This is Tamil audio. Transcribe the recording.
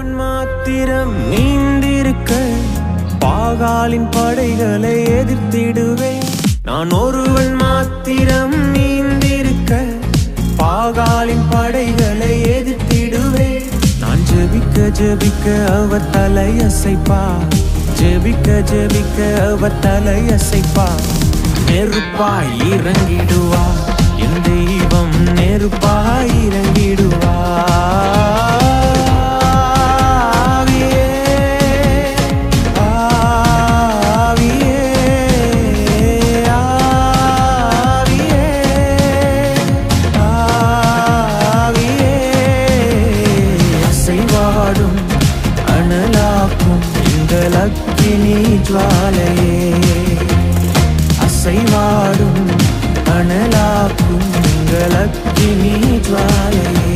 ஒருவன் மாத்திரம் நீந்திருக்க பாகாலின் படைகளை எதிர்த்திடுவேன். நான் ஒருவன் மாத்திரம் நீந்திருக்க பாகாலின் படைகளை எதிர்த்திடுவேன். நான் ஜெபிக்க ஜெபிக்க அவர் தலையசைப்பா, ஜெபிக்க ஜெபிக்க அவர் தலையசைப்பா. நெருப்பாய் இறங்கிடுவா என் தெய்வம், நெருப்பாய் இறங்கிடுவா. அசைவாடும் அனலாக்கும் எங்கள் அக்கினி ஜுவாலையே, அசைவாடும் அனலாக்கும் எங்கள் அக்கினி ஜுவாலையே.